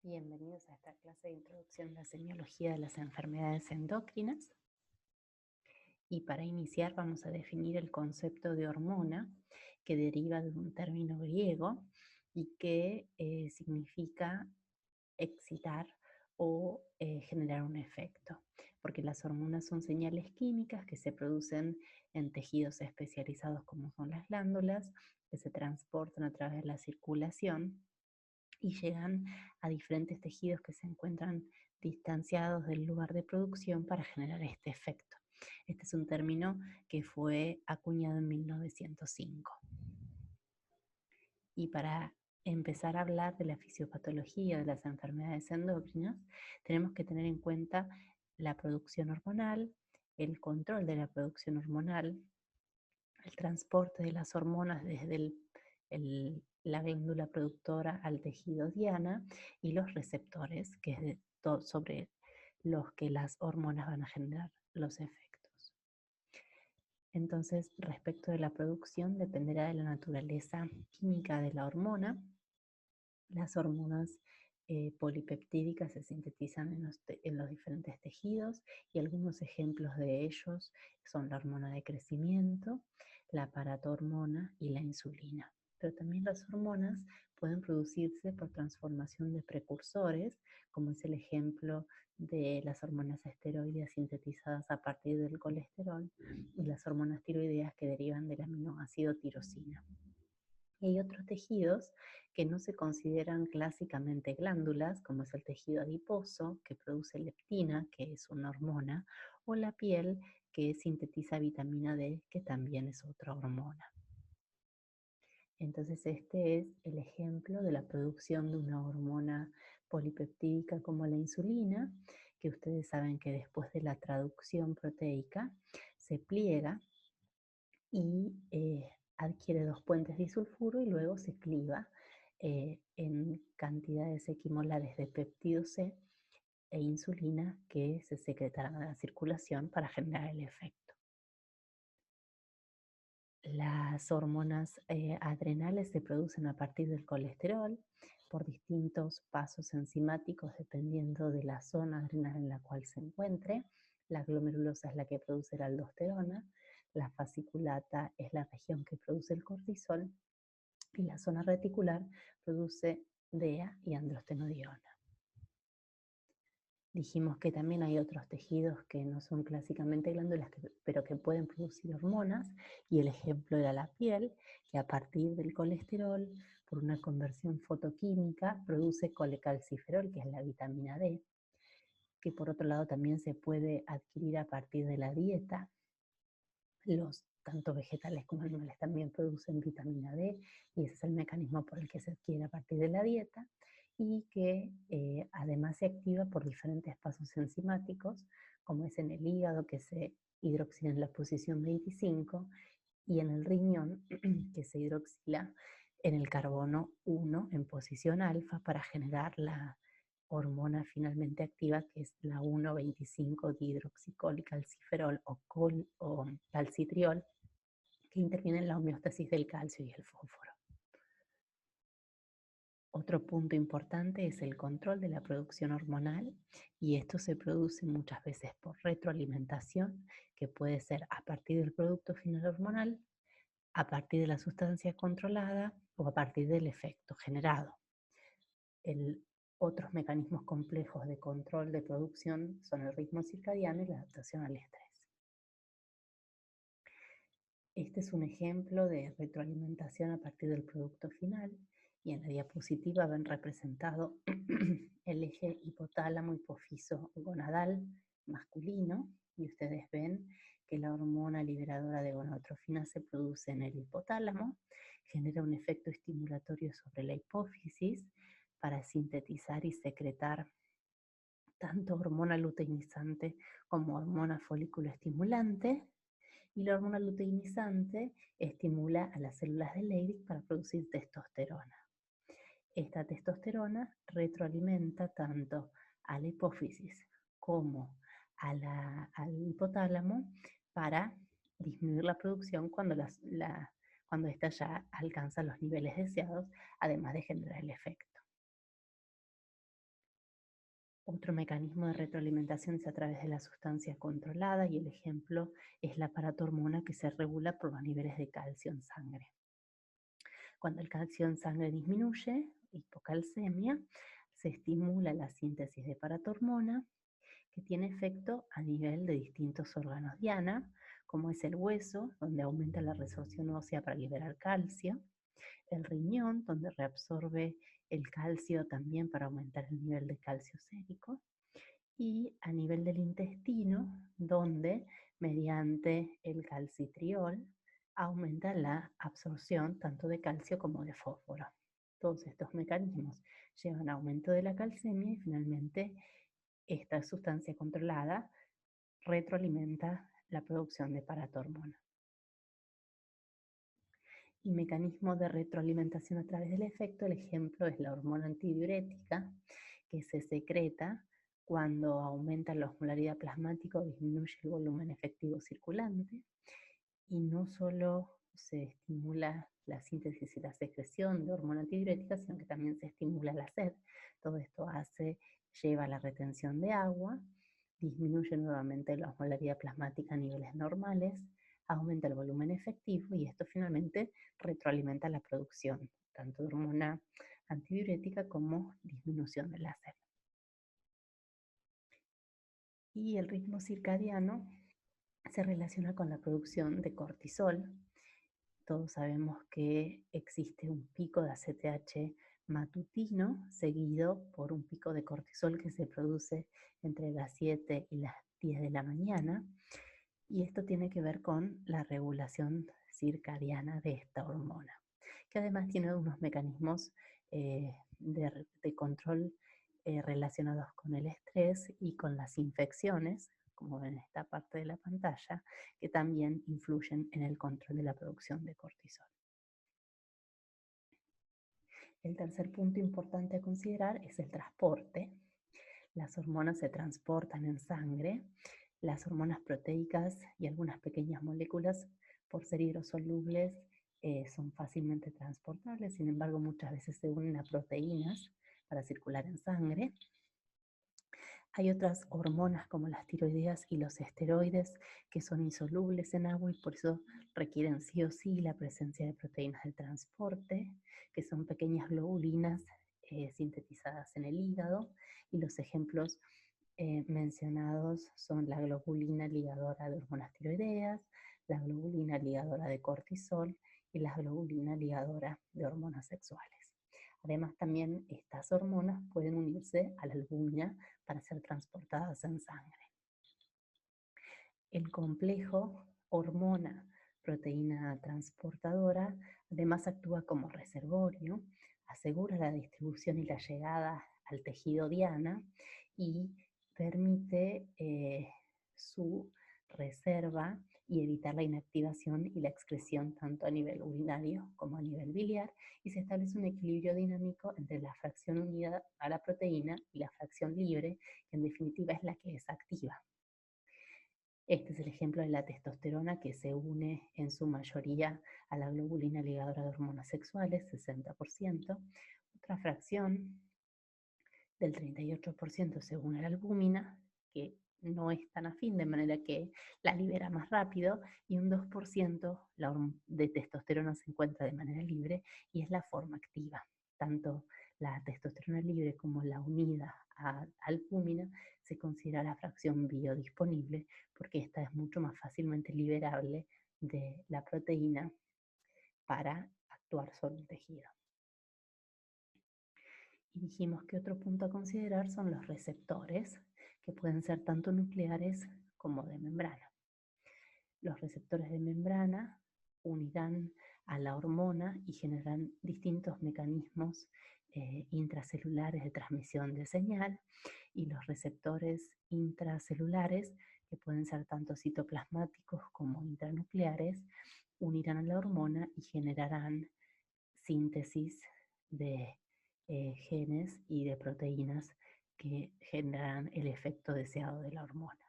Bienvenidos a esta clase de introducción a la semiología de las enfermedades endocrinas. Y para iniciar vamos a definir el concepto de hormona, que deriva de un término griego y que significa excitar o generar un efecto, porque las hormonas son señales químicas que se producen en tejidos especializados como son las glándulas, que se transportan a través de la circulación y llegan a diferentes tejidos que se encuentran distanciados del lugar de producción para generar este efecto. Este es un término que fue acuñado en 1905. Y para empezar a hablar de la fisiopatología de las enfermedades endocrinas, tenemos que tener en cuenta la producción hormonal, el control de la producción hormonal, el transporte de las hormonas desde la glándula productora al tejido diana y los receptores, que es sobre los que las hormonas van a generar los efectos. Entonces, respecto de la producción, dependerá de la naturaleza química de la hormona. Las hormonas polipeptídicas se sintetizan en los diferentes tejidos y algunos ejemplos de ellos son la hormona de crecimiento, la paratormona y la insulina. Pero también las hormonas pueden producirse por transformación de precursores, como es el ejemplo de las hormonas esteroideas sintetizadas a partir del colesterol y las hormonas tiroideas que derivan del aminoácido tirosina. Y hay otros tejidos que no se consideran clásicamente glándulas, como es el tejido adiposo, que produce leptina, que es una hormona, o la piel, que sintetiza vitamina D, que también es otra hormona. Entonces este es el ejemplo de la producción de una hormona polipeptídica como la insulina, que ustedes saben que después de la traducción proteica se pliega y adquiere dos puentes disulfuro y luego se cliva en cantidades equimolares de péptido C e insulina que se secretarán a la circulación para generar el efecto. Las hormonas adrenales se producen a partir del colesterol por distintos pasos enzimáticos dependiendo de la zona adrenal en la cual se encuentre. La glomerulosa es la que produce la aldosterona, la fasciculata es la región que produce el cortisol y la zona reticular produce DEA y androstenediona. Dijimos que también hay otros tejidos que no son clásicamente glándulas, pero que pueden producir hormonas, y el ejemplo era la piel, que a partir del colesterol, por una conversión fotoquímica, produce colecalciferol, que es la vitamina D, que por otro lado también se puede adquirir a partir de la dieta. Tanto vegetales como animales también producen vitamina D, y ese es el mecanismo por el que se adquiere a partir de la dieta, y que además se activa por diferentes pasos enzimáticos, como es en el hígado, que se hidroxila en la posición 25, y en el riñón, que se hidroxila en el carbono 1 en posición alfa para generar la hormona finalmente activa, que es la 1,25-dihidroxicolecalciferol o calcitriol, que interviene en la homeostasis del calcio y el fósforo. Otro punto importante es el control de la producción hormonal, y esto se produce muchas veces por retroalimentación, que puede ser a partir del producto final hormonal, a partir de la sustancia controlada o a partir del efecto generado. Otros mecanismos complejos de control de producción son el ritmo circadiano y la adaptación al estrés. Este es un ejemplo de retroalimentación a partir del producto final, y en la diapositiva ven representado el eje hipotálamo hipófiso gonadal masculino, y ustedes ven que la hormona liberadora de gonadotrofina se produce en el hipotálamo, genera un efecto estimulatorio sobre la hipófisis para sintetizar y secretar tanto hormona luteinizante como hormona folículo estimulante, y la hormona luteinizante estimula a las células de Leydig para producir testosterona. Esta testosterona retroalimenta tanto a la hipófisis como al hipotálamo para disminuir la producción cuando ésta ya alcanza los niveles deseados, además de generar el efecto. Otro mecanismo de retroalimentación es a través de la sustancia controlada y el ejemplo es la paratormona que se regula por los niveles de calcio en sangre. Cuando el calcio en sangre disminuye, hipocalcemia, se estimula la síntesis de paratormona que tiene efecto a nivel de distintos órganos diana, como es el hueso, donde aumenta la resorción ósea para liberar calcio, el riñón, donde reabsorbe el calcio también para aumentar el nivel de calcio sérico, y a nivel del intestino, donde mediante el calcitriol aumenta la absorción tanto de calcio como de fósforo. Todos estos mecanismos llevan a aumento de la calcemia y finalmente esta sustancia controlada retroalimenta la producción de paratormona. Y mecanismo de retroalimentación a través del efecto, el ejemplo es la hormona antidiurética que se secreta cuando aumenta la osmolaridad plasmática o disminuye el volumen efectivo circulante. Y no solo se estimula la síntesis y la secreción de hormona antidiurética, sino que también se estimula la sed. Todo esto lleva a la retención de agua, disminuye nuevamente la osmolaridad plasmática a niveles normales, aumenta el volumen efectivo y esto finalmente retroalimenta la producción tanto de hormona antidiurética como disminución de la sed. Y el ritmo circadiano se relaciona con la producción de cortisol. Todos sabemos que existe un pico de ACTH matutino seguido por un pico de cortisol que se produce entre las 7 y las 10 de la mañana. Y esto tiene que ver con la regulación circadiana de esta hormona, que además tiene unos mecanismos de control relacionados con el estrés y con las infecciones, como ven en esta parte de la pantalla, que también influyen en el control de la producción de cortisol. El tercer punto importante a considerar es el transporte. Las hormonas se transportan en sangre. Las hormonas proteicas y algunas pequeñas moléculas, por ser hidrosolubles, son fácilmente transportables. Sin embargo, muchas veces se unen a proteínas para circular en sangre. Hay otras hormonas como las tiroideas y los esteroides que son insolubles en agua y por eso requieren sí o sí la presencia de proteínas de transporte, que son pequeñas globulinas sintetizadas en el hígado. Y los ejemplos mencionados son la globulina ligadora de hormonas tiroideas, la globulina ligadora de cortisol y la globulina ligadora de hormonas sexuales. Además, también estas hormonas pueden unirse a la albúmina para ser transportadas en sangre. El complejo hormona-proteína transportadora además actúa como reservorio, asegura la distribución y la llegada al tejido diana y permite su reserva y evitar la inactivación y la excreción tanto a nivel urinario como a nivel biliar, y se establece un equilibrio dinámico entre la fracción unida a la proteína y la fracción libre, que en definitiva es la que es activa. Este es el ejemplo de la testosterona que se une en su mayoría a la globulina ligadora de hormonas sexuales, 60%. Otra fracción del 38% se une a la albúmina, que no es tan afín, de manera que la libera más rápido, y un 2% de testosterona se encuentra de manera libre y es la forma activa. Tanto la testosterona libre como la unida a albúmina se considera la fracción biodisponible porque esta es mucho más fácilmente liberable de la proteína para actuar sobre el tejido. Y dijimos que otro punto a considerar son los receptores, que pueden ser tanto nucleares como de membrana. Los receptores de membrana unirán a la hormona y generarán distintos mecanismos intracelulares de transmisión de señal, y los receptores intracelulares, que pueden ser tanto citoplasmáticos como intranucleares, unirán a la hormona y generarán síntesis de genes y de proteínas que generan el efecto deseado de la hormona.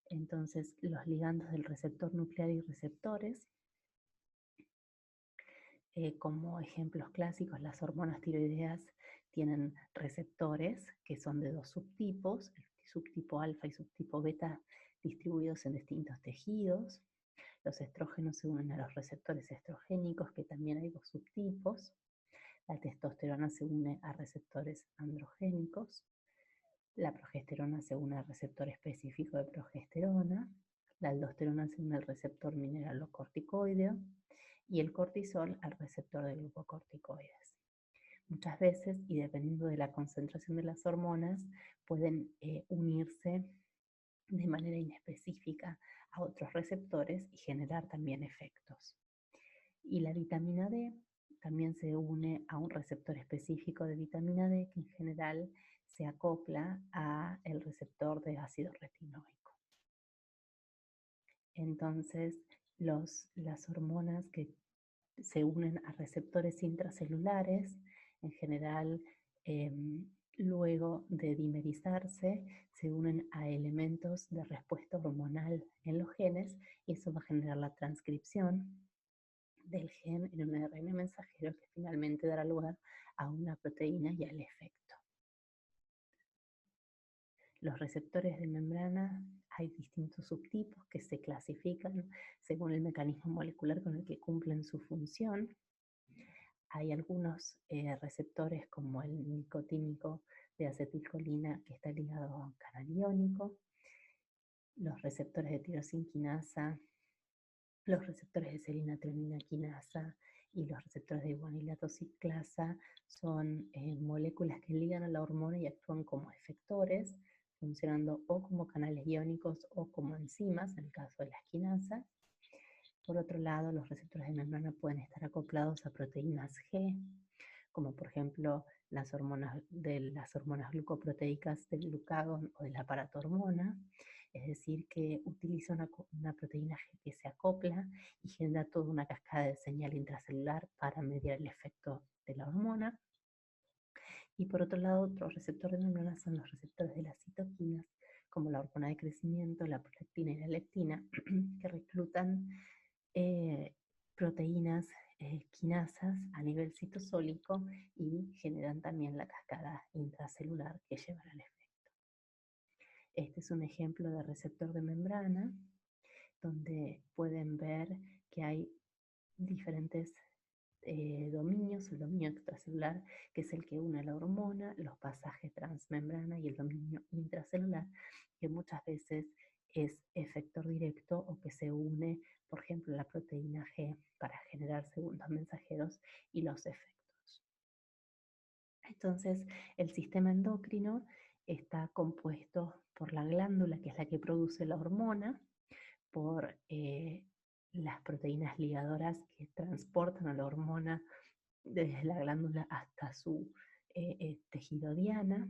Entonces, los ligandos del receptor nuclear y receptores, como ejemplos clásicos, las hormonas tiroideas tienen receptores que son de dos subtipos, el subtipo alfa y subtipo beta, distribuidos en distintos tejidos. Los estrógenos se unen a los receptores estrogénicos, que también hay dos subtipos. La testosterona se une a receptores androgénicos. La progesterona se une al receptor específico de progesterona. La aldosterona se une al receptor mineralocorticoideo. Y el cortisol al receptor de glucocorticoides. Muchas veces, y dependiendo de la concentración de las hormonas, pueden unirse de manera inespecífica a otros receptores y generar también efectos. Y la vitamina D también se une a un receptor específico de vitamina D que en general se acopla al receptor de ácido retinoico. Entonces, las hormonas que se unen a receptores intracelulares, en general, luego de dimerizarse, se unen a elementos de respuesta hormonal en los genes y eso va a generar la transcripción del gen en un ARN mensajero que finalmente dará lugar a una proteína y al efecto. Los receptores de membrana, hay distintos subtipos que se clasifican según el mecanismo molecular con el que cumplen su función. Hay algunos receptores como el nicotínico de acetilcolina que está ligado a un canal iónico, los receptores de tirosinquinasa, los receptores de serina-treonina quinasa y los receptores de guanilato ciclasa son moléculas que ligan a la hormona y actúan como efectores, funcionando o como canales iónicos o como enzimas, en el caso de las quinasas. Por otro lado, los receptores de membrana pueden estar acoplados a proteínas G, como por ejemplo las hormonas glucoproteicas del glucagón o del aparato hormona, es decir, que utiliza una proteína G que se acopla y genera toda una cascada de señal intracelular para mediar el efecto de la hormona. Y por otro lado, otro receptor de membrana son los receptores de las citoquinas, como la hormona de crecimiento, la prolactina y la leptina, que reclutan proteínas quinasas a nivel citosólico y generan también la cascada intracelular que llevará al efecto. Este es un ejemplo de receptor de membrana, donde pueden ver que hay diferentes dominios, el dominio extracelular, que es el que une la hormona, los pasajes transmembrana y el dominio intracelular, que muchas veces es efector directo o que se une, por ejemplo, la proteína G para generar segundos mensajeros y los efectos. Entonces, el sistema endocrino está compuesto por la glándula, que es la que produce la hormona, por las proteínas ligadoras que transportan a la hormona desde la glándula hasta su tejido diana.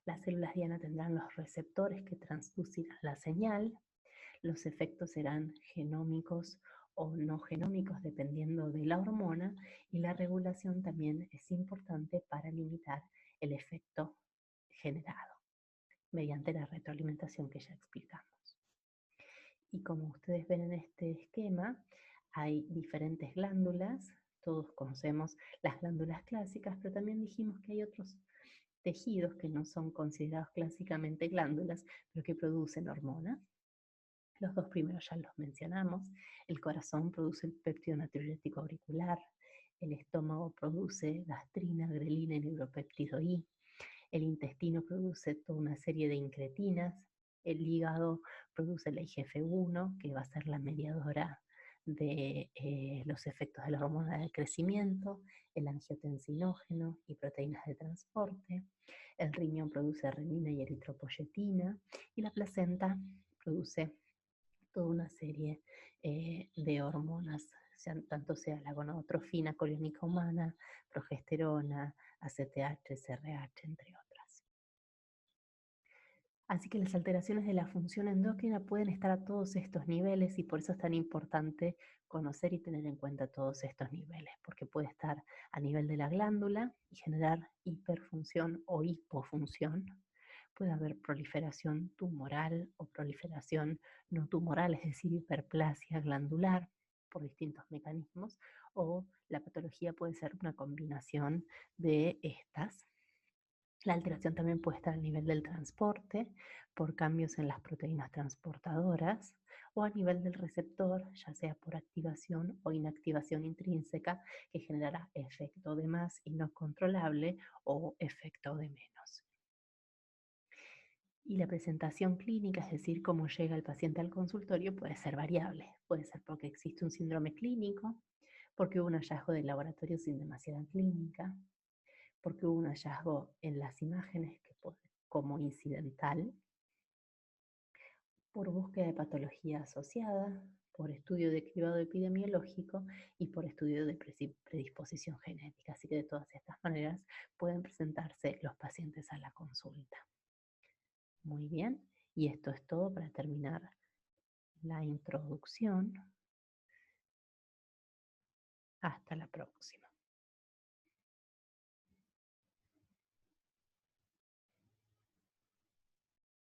Las células diana tendrán los receptores que transducirán la señal. Los efectos serán genómicos o no genómicos dependiendo de la hormona, y la regulación también es importante para limitar el efecto generado mediante la retroalimentación que ya explicamos. Y como ustedes ven en este esquema, hay diferentes glándulas. Todos conocemos las glándulas clásicas, pero también dijimos que hay otros tejidos que no son considerados clásicamente glándulas, pero que producen hormonas. Los dos primeros ya los mencionamos. El corazón produce el péptido natriurético auricular. El estómago produce gastrina, grelina y neuropéptido I. El intestino produce toda una serie de incretinas. El hígado produce la IGF-1, que va a ser la mediadora de los efectos de la hormona del crecimiento, el angiotensinógeno y proteínas de transporte. El riñón produce renina y eritropoyetina, y la placenta produce toda una serie de hormonas, tanto sea la gonadotrofina coriónica humana, progesterona, ACTH, SRH, entre otras. Así que las alteraciones de la función endocrina pueden estar a todos estos niveles, y por eso es tan importante conocer y tener en cuenta todos estos niveles, porque puede estar a nivel de la glándula y generar hiperfunción o hipofunción. Puede haber proliferación tumoral o proliferación no tumoral, es decir, hiperplasia glandular por distintos mecanismos, o la patología puede ser una combinación de estas. La alteración también puede estar a nivel del transporte por cambios en las proteínas transportadoras o a nivel del receptor, ya sea por activación o inactivación intrínseca, que generará efecto de más y no controlable o efecto de menos. Y la presentación clínica, es decir, cómo llega el paciente al consultorio, puede ser variable. Puede ser porque existe un síndrome clínico, porque hubo un hallazgo de laboratorio sin demasiada clínica, porque hubo un hallazgo en las imágenes como incidental, por búsqueda de patología asociada, por estudio de cribado epidemiológico y por estudio de predisposición genética. Así que de todas estas maneras pueden presentarse los pacientes a la consulta. Muy bien, y esto es todo para terminar la introducción. Hasta la próxima.